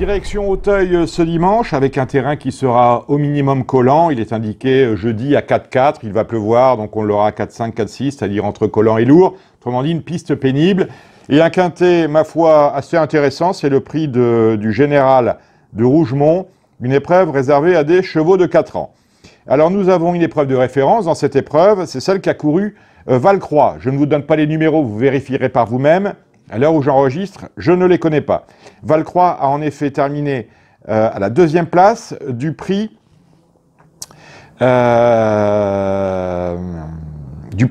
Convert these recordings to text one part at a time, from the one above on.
Direction Auteuil ce dimanche avec un terrain qui sera au minimum collant. Il est indiqué jeudi à 4-4, il va pleuvoir, donc on l'aura à 4-5, 4-6, c'est-à-dire entre collant et lourd. Autrement dit, une piste pénible. Et un quintet, ma foi, assez intéressant, c'est le prix du Général de Rougemont, une épreuve réservée à des chevaux de 4 ans. Alors nous avons une épreuve de référence dans cette épreuve, c'est celle qu'a couru Valcroix. Je ne vous donne pas les numéros, vous vérifierez par vous-même. À l'heure où j'enregistre, je ne les connais pas. Valcroix a en effet terminé à la 2e place du prix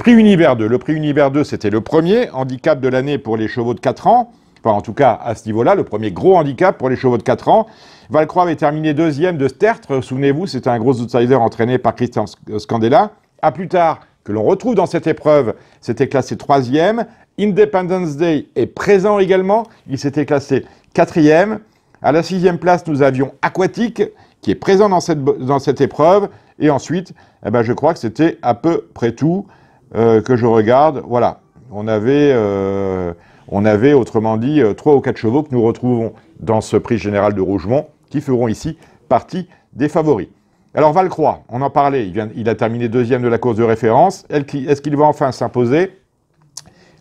Univers 2. Le prix Univers 2, c'était le premier handicap de l'année pour les chevaux de 4 ans. Enfin, en tout cas, à ce niveau-là, le premier gros handicap pour les chevaux de 4 ans. Valcroix avait terminé 2e de Stertre. Souvenez-vous, c'était un gros outsider entraîné par Christian Scandella. À plus tard, que l'on retrouve dans cette épreuve, c'était classé 3e. Independence Day est présent également. Il s'était classé 4e. À la 6e place, nous avions Aquatique, qui est présent dans cette épreuve. Et ensuite, eh ben, je crois que c'était à peu près tout que je regarde. Voilà. On avait, autrement dit, 3 ou 4 chevaux que nous retrouvons dans ce prix général de Rougemont, qui feront ici partie des favoris. Alors Valcroix, on en parlait, il a terminé 2e de la course de référence. Est-ce qu'il va enfin s'imposer?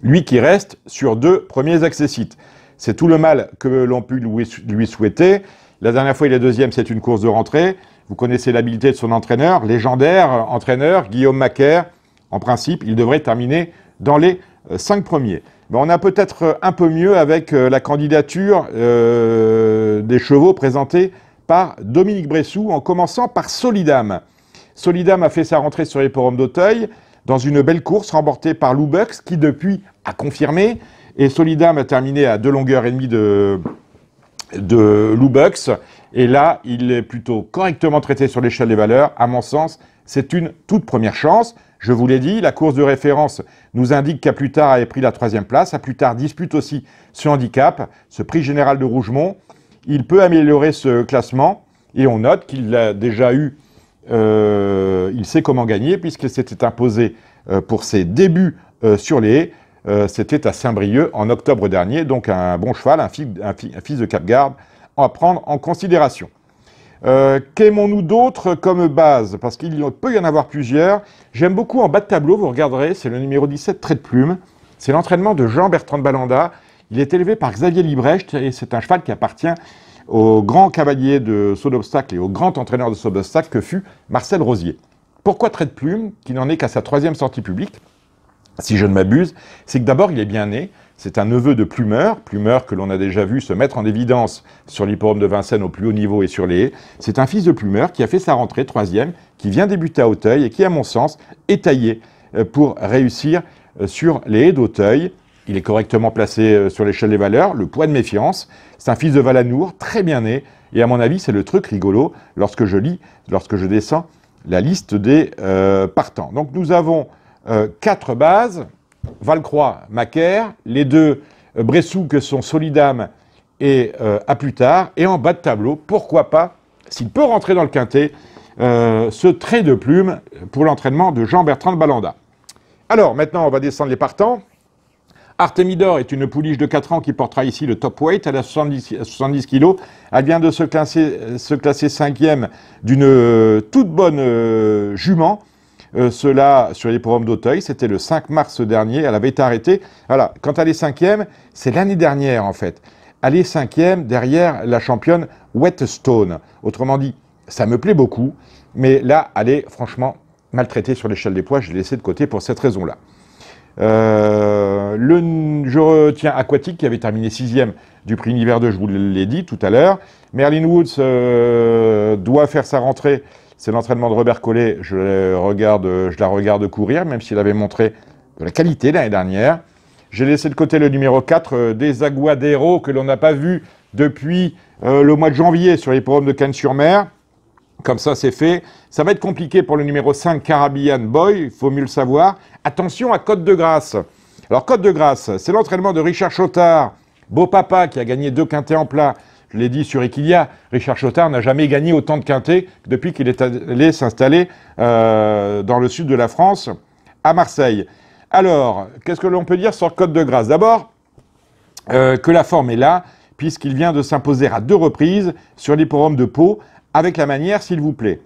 Lui qui reste sur 2 premiers accessites. C'est tout le mal que l'on peut lui souhaiter. La dernière fois, il est 2e, c'est une course de rentrée. Vous connaissez l'habileté de son entraîneur, légendaire entraîneur, Guillaume Macaire. En principe, il devrait terminer dans les 5 premiers. Mais on a peut-être un peu mieux avec la candidature des chevaux présentés par Dominique Bressou, en commençant par Solidam. Solidam a fait sa rentrée sur l'hippodrome d'Auteuil, dans une belle course remportée par Lou Bucks, qui depuis a confirmé. Et Solidam a terminé à 2 longueurs et demie de Lou Bucks. Et là, il est plutôt correctement traité sur l'échelle des valeurs. À mon sens, c'est une toute première chance. Je vous l'ai dit, la course de référence nous indique qu'à plus tard avait pris la 3e place. À plus tard dispute aussi ce handicap, ce prix général de Rougemont. Il peut améliorer ce classement. Et on note qu'il a déjà eu... il sait comment gagner puisqu'il s'était imposé pour ses débuts sur les haies. C'était à Saint-Brieuc en octobre dernier, donc un bon cheval, un fils de Cap-Garde à prendre en considération. Qu'aimons-nous d'autre comme base? Parce qu'il peut y en avoir plusieurs. J'aime beaucoup en bas de tableau, vous regarderez, c'est le numéro 17, Trait de Plume. C'est l'entraînement de Jean-Bertrand de Balanda. Il est élevé par Xavier Librecht et c'est un cheval qui appartient au grand cavalier de saut d'obstacle et au grand entraîneur de saut d'obstacle que fut Marcel Rosier. Pourquoi Trait de Plume, qui n'en est qu'à sa 3e sortie publique, si je ne m'abuse? C'est que d'abord, il est bien né. C'est un neveu de Plumeur que l'on a déjà vu se mettre en évidence sur l'hippodrome de Vincennes au plus haut niveau et sur les haies. C'est un fils de Plumeur qui a fait sa rentrée 3e, qui vient débuter à Auteuil et qui, à mon sens, est taillé pour réussir sur les haies d'Auteuil. Il est correctement placé sur l'échelle des valeurs, le poids de méfiance. C'est un fils de Valanour, très bien né. Et à mon avis, c'est le truc rigolo lorsque je descends la liste des partants. Donc nous avons 4 bases. Valcroix, Macaire, les 2 Bressou que sont Solidam et à plus tard. Et en bas de tableau, pourquoi pas, s'il peut rentrer dans le quintet, ce Trait de Plume pour l'entraînement de Jean-Bertrand de Balanda. Alors maintenant, on va descendre les partants. Artemidor est une pouliche de 4 ans qui portera ici le top weight à la 70 kg. Elle vient de se classer 5e d'une toute bonne jument. Cela sur l'hippodrome d'Auteuil, c'était le 5 mars dernier, elle avait été arrêtée. Voilà, quand elle est 5e, c'est l'année dernière en fait. Elle est 5e derrière la championne Whetstone. Autrement dit, ça me plaît beaucoup, mais là, elle est franchement maltraitée sur l'échelle des poids, je l'ai laissé de côté pour cette raison-là. Je retiens Aquatique qui avait terminé 6e du prix Univers 2, je vous l'ai dit tout à l'heure. Merlin Woods doit faire sa rentrée. C'est l'entraînement de Robert Collet, je la regarde courir, même s'il avait montré de la qualité l'année dernière. J'ai laissé de côté le numéro 4 des Aguadero, que l'on n'a pas vu depuis le mois de janvier sur l'hippodrome de Cannes-sur-Mer. Comme ça, c'est fait. Ça va être compliqué pour le numéro 5, Caribbean Boy, il faut mieux le savoir. Attention à Côte de Grâce. Alors, Côte de Grâce, c'est l'entraînement de Richard Chotard, beau papa qui a gagné 2 quintets en plat. Je l'ai dit sur Equilia, Richard Chotard n'a jamais gagné autant de quintets depuis qu'il est allé s'installer dans le sud de la France, à Marseille. Alors, qu'est-ce que l'on peut dire sur Côte de Grâce? D'abord, que la forme est là, puisqu'il vient de s'imposer à 2 reprises sur l'hippodrome de Pau, avec la manière, s'il vous plaît.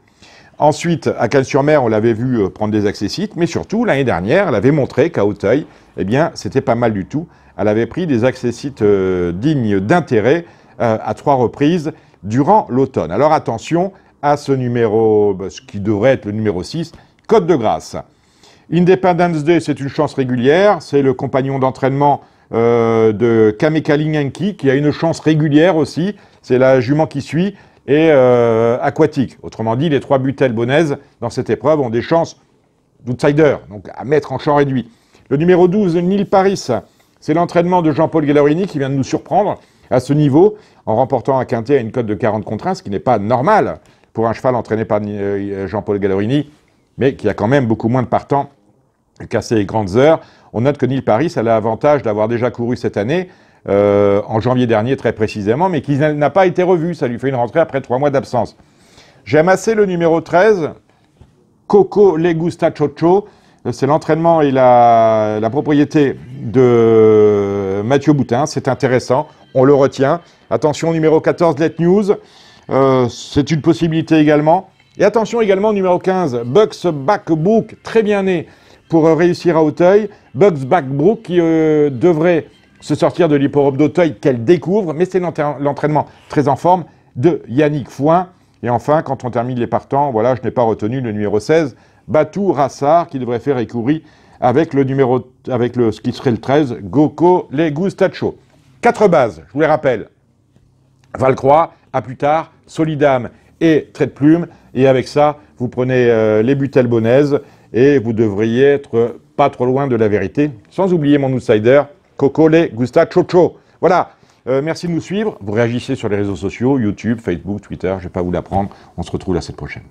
Ensuite, à Cannes-sur-Mer, on l'avait vu prendre des accessites, mais surtout, l'année dernière, elle avait montré qu'à Auteuil, eh bien, c'était pas mal du tout. Elle avait pris des accessites dignes d'intérêt à 3 reprises durant l'automne. Alors attention à ce numéro, ce qui devrait être le numéro 6, Côte de Grâce. Independence Day, c'est une chance régulière, c'est le compagnon d'entraînement de Kamekalinenki, qui a une chance régulière aussi, c'est la jument qui suit, et aquatique. Autrement dit, les 3 butelles bonnaises dans cette épreuve ont des chances d'outsider, donc à mettre en champ réduit. Le numéro 12, Nil Paris, c'est l'entraînement de Jean-Paul Gallerini qui vient de nous surprendre à ce niveau, en remportant un quintet à une cote de 40 contre 1, ce qui n'est pas normal pour un cheval entraîné par Jean-Paul Gallerini, mais qui a quand même beaucoup moins de partants qu'à ses grandes heures. On note que Nil Paris a l'avantage d'avoir déjà couru cette année, en janvier dernier très précisément, mais qui n'a pas été revu. Ça lui fait une rentrée après 3 mois d'absence. J'ai amassé le numéro 13, Coco Le Gusta Chocho. C'est l'entraînement et la propriété de Mathieu Boutin. C'est intéressant, on le retient. Attention, numéro 14, Let News. C'est une possibilité également. Et attention également, numéro 15, Bucks Backbrook, très bien né pour réussir à Auteuil. Bucks Backbrook qui devrait se sortir de l'hippodrome d'Auteuil qu'elle découvre, mais c'est l'entraînement très en forme de Yannick Fouin. Et enfin, quand on termine les partants, voilà, je n'ai pas retenu le numéro 16, Batou Rassar, qui devrait faire écourir avec ce qui serait le 13, Goko Le Gustacho. 4 bases, je vous les rappelle. Valcroix, à plus tard, Solidam et Trait de Plume. Et avec ça, vous prenez les butelles bonnaises et vous devriez être pas trop loin de la vérité. Sans oublier mon outsider, Coco Le Gusta Chocho. Voilà, merci de nous suivre. Vous réagissez sur les réseaux sociaux, YouTube, Facebook, Twitter, je ne vais pas vous l'apprendre. On se retrouve la semaine prochaine.